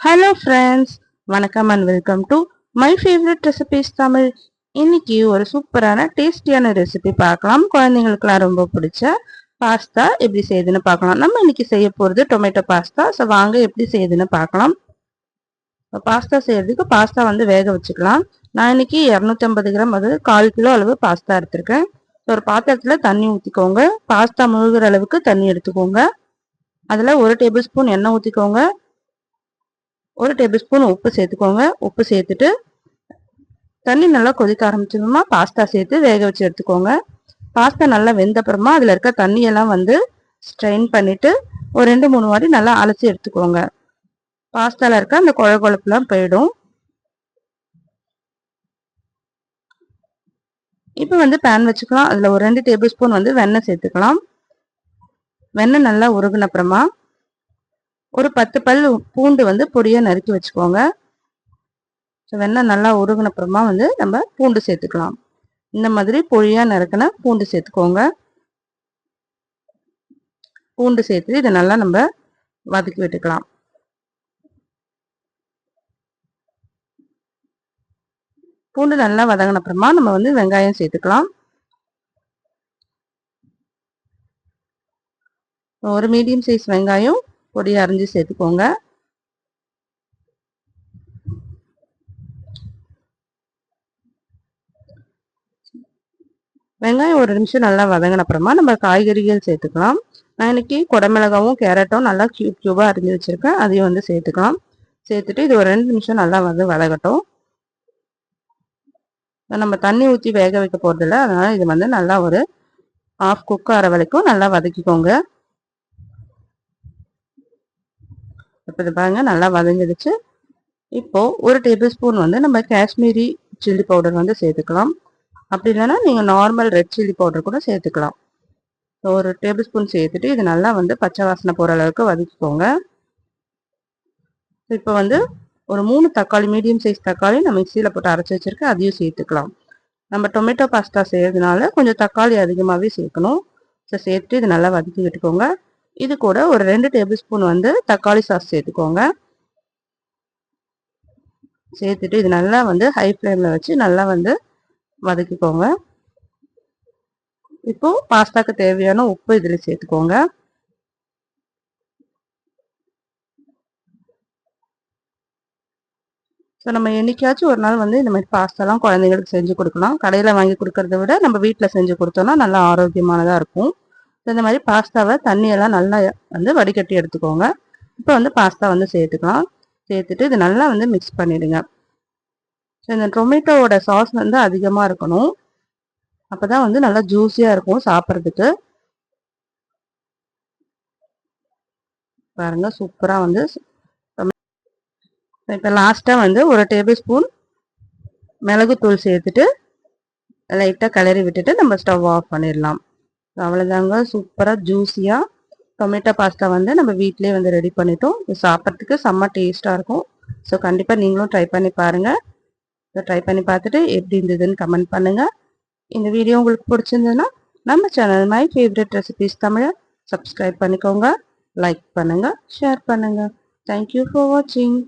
Hello friends, வணக்கம் and welcome to my favourite recipes Tamil. இன்னைக்கு ஒரு சூப்பரான டேஸ்டியான ரெசிபி பார்க்கலாம். குழந்தைங்களுக்குலாம் ரொம்ப பிடிச்ச பாஸ்தா எப்படி செய்யுதுன்னு பார்க்கலாம். நம்ம இன்னைக்கு செய்ய போகிறது டொமேட்டோ பாஸ்தா. ஸோ வாங்க எப்படி செய்யுதுன்னு பார்க்கலாம். பாஸ்தா செய்யறதுக்கு பாஸ்தா வந்து வேக வச்சுக்கலாம். நான் இன்னைக்கு 250 கிராம், அது 1/4 கிலோ அளவு பாஸ்தா எடுத்திருக்கேன். ஒரு பாத்திரத்தில் தண்ணி ஊற்றிக்கோங்க. பாஸ்தா முழுகிற அளவுக்கு தண்ணி எடுத்துக்கோங்க. அதில் 1 டேபிள் ஸ்பூன் எண்ணெய் ஊற்றிக்கோங்க. 1 டேபிள் ஸ்பூன் உப்பு சேர்த்துக்கோங்க. உப்பு சேர்த்துட்டு தண்ணி நல்லா கொதிக்க ஆரம்பிச்சதுமா பாஸ்தா சேர்த்து வேக வச்சு எடுத்துக்கோங்க. பாஸ்தா நல்லா வெந்த அப்புறமா அதில் இருக்க தண்ணியெல்லாம் வந்து ஸ்ட்ரெயின் பண்ணிட்டு ஒரு 2-3 வாட்டி நல்லா அலசி எடுத்துக்கோங்க. பாஸ்தால இருக்க அந்த கொழகொழப்புலாம் போயிடும். இப்போ வந்து பேன் வச்சுக்கலாம். அதில் ஒரு 2 டேபிள் ஸ்பூன் வந்து வெண்ணெய் சேர்த்துக்கலாம். வெண்ணெய் நல்லா உருகின அப்புறமா ஒரு 10 பல் பூண்டு வந்து பொடியாக நறுக்கி வச்சுக்கோங்க. வெண்ணெய் நல்லா உருகின அப்புறமா வந்து நம்ம பூண்டு சேர்த்துக்கலாம். இந்த மாதிரி பொடியாக நறுக்கின பூண்டு சேர்த்துக்கோங்க. பூண்டு சேர்த்து இதை நல்லா நம்ம வதக்கி விட்டுக்கலாம். பூண்டு நல்லா வதங்கின அப்புறமா நம்ம வந்து வெங்காயம் சேர்த்துக்கலாம். ஒரு மீடியம் சைஸ் வெங்காயம் பொடியை அரிஞ்சு சேர்த்துக்கோங்க. வெங்காயம் ஒரு நிமிஷம் நல்லா வதங்கின அப்புறமா நம்ம காய்கறிகள் சேர்த்துக்கலாம். நான் இன்னைக்கு குடமிளகாவும் கேரட்டும் நல்லா கியூபாக அரிஞ்சு வச்சிருக்கேன். அதையும் வந்து சேர்த்துக்கலாம். சேர்த்துட்டு இது ஒரு 2 நிமிஷம் நல்லா வந்து வதகட்டும். நம்ம தண்ணி ஊற்றி வேக வைக்க போகிறதில்ல, அதனால இது வந்து நல்லா ஒரு 1/2 குக் ஆகிற வரைக்கும் நல்லா வதக்கிக்கோங்க. இப்போ இது பாருங்க நல்லா வதங்கிடுச்சு. இப்போ 1 டேபிள் ஸ்பூன் வந்து நம்ம காஷ்மீரி சில்லி பவுடர் வந்து சேர்த்துக்கலாம். அப்படி இல்லைன்னா நீங்கள் நார்மல் ரெட் சில்லி பவுடர் கூட சேர்த்துக்கலாம். ஒரு டேபிள் ஸ்பூன் சேர்த்துட்டு இது நல்லா வந்து பச்சை வாசனை போகிற அளவுக்கு வதக்கிக்கோங்க. இப்போ வந்து ஒரு 3 தக்காளி, மீடியம் சைஸ் தக்காளி நான் மிக்சியில் போட்டு அரைச்சி வச்சிருக்கேன், அதையும் சேர்த்துக்கலாம். நம்ம டொமேட்டோ பாஸ்தா செய்யறதுனால கொஞ்சம் தக்காளி அதிகமாகவே சேர்க்கணும். ஸோ சேர்த்துட்டு இது நல்லா வதக்கி விட்டுக்கோங்க. இது கூட ஒரு 2 டேபிள் ஸ்பூன் வந்து தக்காளி சாஸ் சேர்த்துக்கோங்க. சேர்த்துட்டு இது நல்லா வந்து ஹை ஃப்ளேமில் வச்சு நல்லா வந்து வதக்கிக்கோங்க. இப்போ பாஸ்தாக்கு தேவையான உப்பு இதில் சேர்த்துக்கோங்க. ஸோ நம்ம என்னைக்காச்சும் ஒரு நாள் வந்து இந்த மாதிரி பாஸ்தாலாம் குழந்தைங்களுக்கு செஞ்சு கொடுக்கலாம். கடையில் வாங்கி கொடுக்கறத விட நம்ம வீட்டில் செஞ்சு கொடுத்தோம்னா நல்லா ஆரோக்கியமானதாக இருக்கும். ஸோ இந்த மாதிரி பாஸ்தாவை தண்ணியெல்லாம் நல்லா வந்து வடிகட்டி எடுத்துக்கோங்க. இப்போ வந்து பாஸ்தா வந்து சேர்த்துக்கலாம். சேர்த்துட்டு இது நல்லா வந்து மிக்ஸ் பண்ணிடுங்க. ஸோ இந்த டொமேட்டோவோட சாஸ் வந்து அதிகமாக இருக்கணும். அப்போ தான் வந்து நல்லா ஜூஸியாக இருக்கும் சாப்பிட்றதுக்கு. பாருங்க சூப்பராக வந்து. இப்போ லாஸ்ட்டாக வந்து ஒரு டேபிள் ஸ்பூன் மிளகுத்தூள் சேர்த்துட்டு லைட்டாக கிளறி விட்டுட்டு நம்ம ஸ்டவ் ஆஃப் பண்ணிடலாம். அவ்வளோதாங்க, சூப்பராக ஜூஸியாக டொமேட்டோ பாஸ்தா வந்து நம்ம வீட்டிலே வந்து ரெடி பண்ணிட்டோம். இது சாப்பிட்றதுக்கு செம்ம டேஸ்ட்டாக இருக்கும். ஸோ கண்டிப்பாக நீங்களும் ட்ரை பண்ணி பாருங்கள். ட்ரை பண்ணி பார்த்துட்டு எப்படி இருந்ததுன்னு கமெண்ட் பண்ணுங்கள். இந்த வீடியோ உங்களுக்கு பிடிச்சிருந்ததுன்னா நம்ம சேனல் மை ஃபேவரட் ரெசிபிஸ் தமிழை சப்ஸ்கிரைப் பண்ணிக்கோங்க, லைக் பண்ணுங்கள், ஷேர் பண்ணுங்கள். தேங்க்யூ ஃபார் வாட்சிங்.